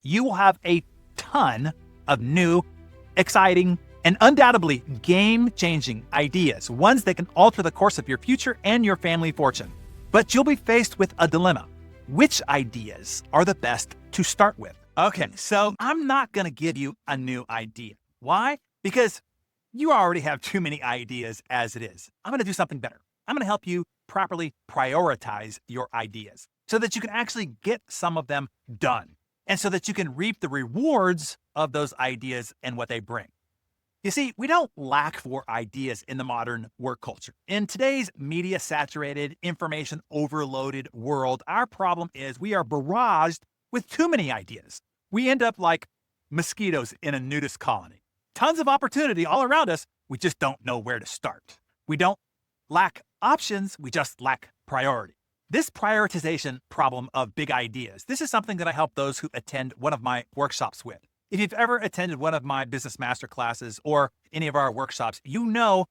you will have a ton of new, exciting, and undoubtedly game-changing ideas, ones that can alter the course of your future and your family fortune. But you'll be faced with a dilemma. Which ideas are the best to start with? Okay, so I'm not going to give you a new idea. Why? Because you already have too many ideas as it is. I'm going to do something better. I'm going to help you properly prioritize your ideas so that you can actually get some of them done and so that you can reap the rewards of those ideas and what they bring. You see, we don't lack for ideas in the modern work culture. In today's media-saturated, information-overloaded world, our problem is we are barraged with too many ideas. We end up like mosquitoes in a nudist colony. Tons of opportunity all around us. We just don't know where to start. We don't lack options. We just lack priority. This prioritization problem of big ideas, this is something that I help those who attend one of my workshops with. If you've ever attended one of my business master classes or any of our workshops, you know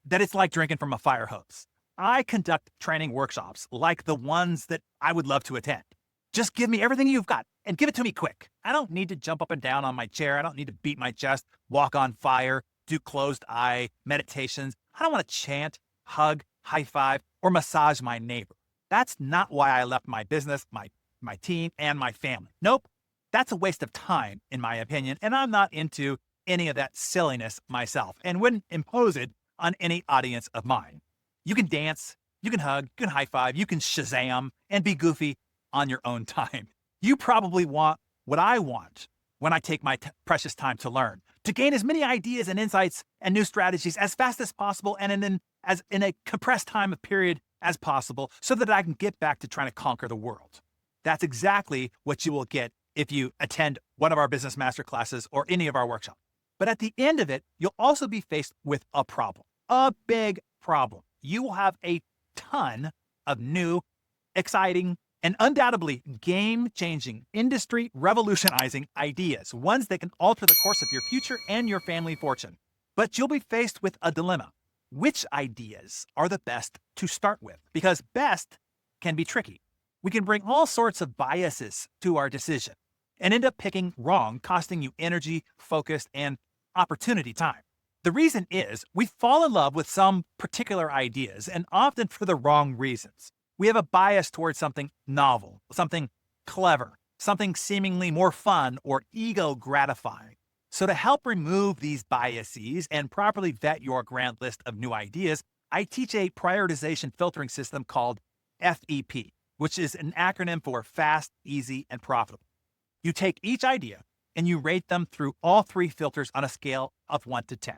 that it's like drinking from a fire hose. I conduct training workshops like the ones that I would love to attend. Just give me everything you've got and give it to me quick. I don't need to jump up and down on my chair. I don't need to beat my chest, walk on fire, do closed eye meditations. I don't want to chant, hug, high five, or massage my neighbor. That's not why I left my business, my team, and my family. Nope. That's a waste of time, in my opinion, and I'm not into any of that silliness myself and wouldn't impose it on any audience of mine. You can dance, you can hug, you can high five, you can Shazam and be goofy on your own time. You probably want what I want when I take my precious time to learn, to gain as many ideas and insights and new strategies as fast as possible and in a compressed time of period as possible so that I can get back to trying to conquer the world. That's exactly what you will get if you attend one of our business master classes or any of our workshops. But at the end of it, you'll also be faced with a problem, a big problem. You will have a ton of new, exciting, and undoubtedly game-changing, industry revolutionizing ideas, ones that can alter the course of your future and your family fortune. But you'll be faced with a dilemma. Which ideas are the best to start with? Because best can be tricky. We can bring all sorts of biases to our decision and end up picking wrong, costing you energy, focus, and opportunity time. The reason is we fall in love with some particular ideas and often for the wrong reasons. We have a bias towards something novel, something clever, something seemingly more fun or ego gratifying. So to help remove these biases and properly vet your grand list of new ideas, I teach a prioritization filtering system called FEP, which is an acronym for fast, easy, and profitable. You take each idea and you rate them through all three filters on a scale of 1 to 10.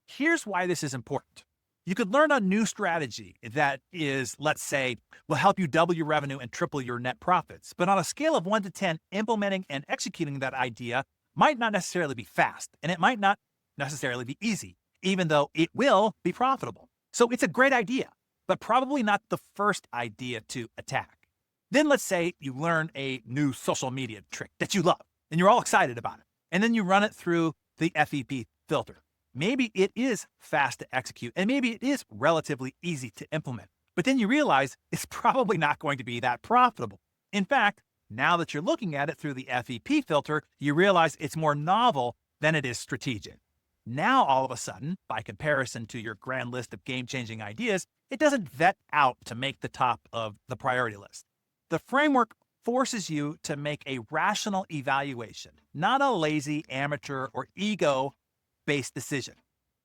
Here's why this is important. You could learn a new strategy that is, let's say, will help you double your revenue and triple your net profits. But on a scale of 1 to 10, implementing and executing that idea might not necessarily be fast, and it might not necessarily be easy, even though it will be profitable. So it's a great idea, but probably not the first idea to attack. Then let's say you learn a new social media trick that you love and you're all excited about it. And then you run it through the FEP filter. Maybe it is fast to execute and maybe it is relatively easy to implement. But then you realize it's probably not going to be that profitable. In fact, now that you're looking at it through the FEP filter, you realize it's more novel than it is strategic. Now, all of a sudden, by comparison to your grand list of game-changing ideas, it doesn't vet out to make the top of the priority list. The framework forces you to make a rational evaluation, not a lazy, amateur, or ego-based decision.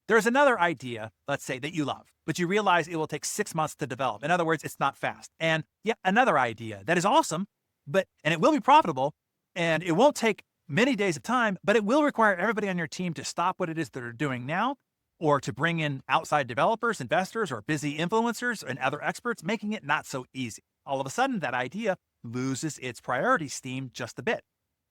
There's another idea, let's say, that you love, but you realize it will take 6 months to develop. In other words, it's not fast. And yet another idea that is awesome, and it will be profitable, and it won't take many days of time, but it will require everybody on your team to stop what it is that they're doing now, or to bring in outside developers, investors, or busy influencers and other experts, making it not so easy. All of a sudden, that idea loses its priority steam just a bit.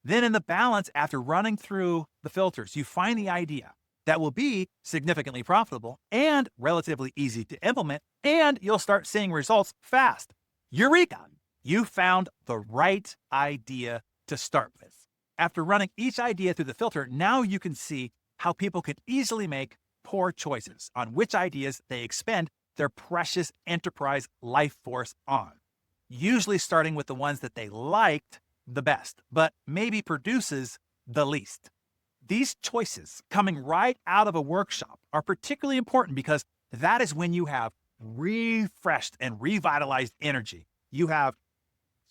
Then in the balance, after running through the filters, you find the idea that will be significantly profitable and relatively easy to implement, and you'll start seeing results fast. Eureka! You found the right idea to start with. After running each idea through the filter, now you can see how people can easily make poor choices on which ideas they expend their precious enterprise life force on. Usually starting with the ones that they liked, the best, but maybe produces the least. These choices coming right out of a workshop are particularly important because that is when you have refreshed and revitalized energy. You have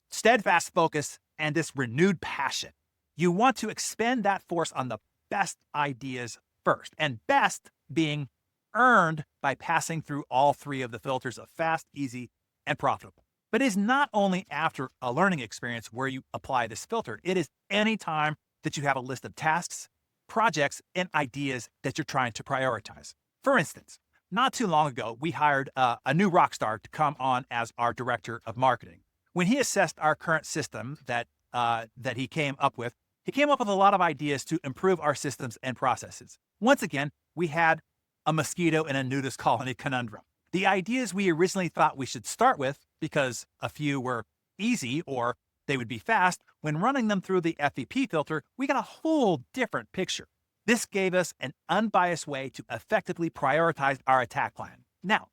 steadfast focus and this renewed passion. You want to expend that force on the best ideas first, and best being earned by passing through all three of the filters of fast, easy, and profitable. But it is not only after a learning experience where you apply this filter. It is any time that you have a list of tasks, projects, and ideas that you're trying to prioritize. For instance, not too long ago, we hired a new rock star to come on as our director of marketing. When he assessed our current system that he came up with a lot of ideas to improve our systems and processes. Once again, we had a mosquito in a nudist colony conundrum. The ideas we originally thought we should start with, because a few were easy or they would be fast, when running them through the FEP filter, we got a whole different picture. This gave us an unbiased way to effectively prioritize our attack plan. Now,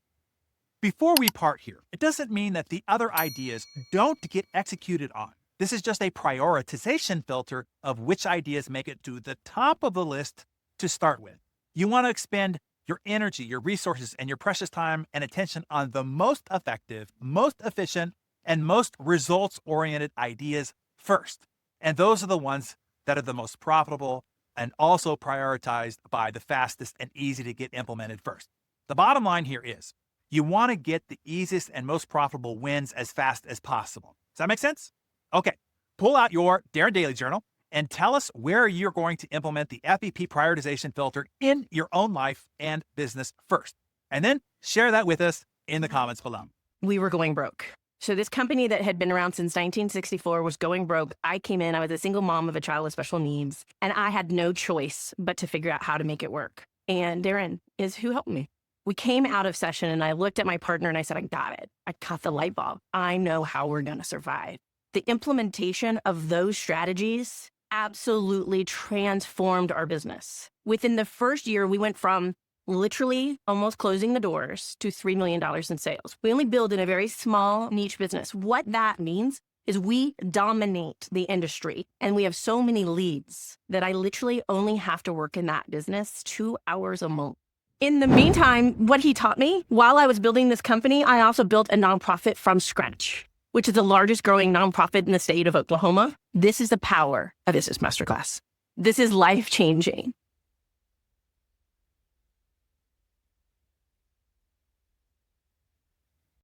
before we part here, it doesn't mean that the other ideas don't get executed on. This is just a prioritization filter of which ideas make it to the top of the list to start with. You want to expend your energy, your resources, and your precious time and attention on the most effective, most efficient, and most results-oriented ideas first. And those are the ones that are the most profitable and also prioritized by the fastest and easy to get implemented first. The bottom line here is you want to get the easiest and most profitable wins as fast as possible. Does that make sense? Okay, pull out your Darren Daily Journal and tell us where you're going to implement the FEP prioritization filter in your own life and business first. And then share that with us in the comments below. We were going broke. So this company that had been around since 1964 was going broke. I came in, I was a single mom of a child with special needs, and I had no choice but to figure out how to make it work. And Darren is who helped me. We came out of session and I looked at my partner and I said, I got it. I caught the light bulb. I know how we're going to survive. The implementation of those strategies absolutely transformed our business. Within the first year, we went from literally almost closing the doors to $3 million in sales. We only build in a very small niche business. What that means is we dominate the industry and we have so many leads that I literally only have to work in that business 2 hours a month. In the meantime, what he taught me while I was building this company, I also built a nonprofit from scratch, which is the largest growing nonprofit in the state of Oklahoma. This is the power of Business Masterclass. This is life-changing.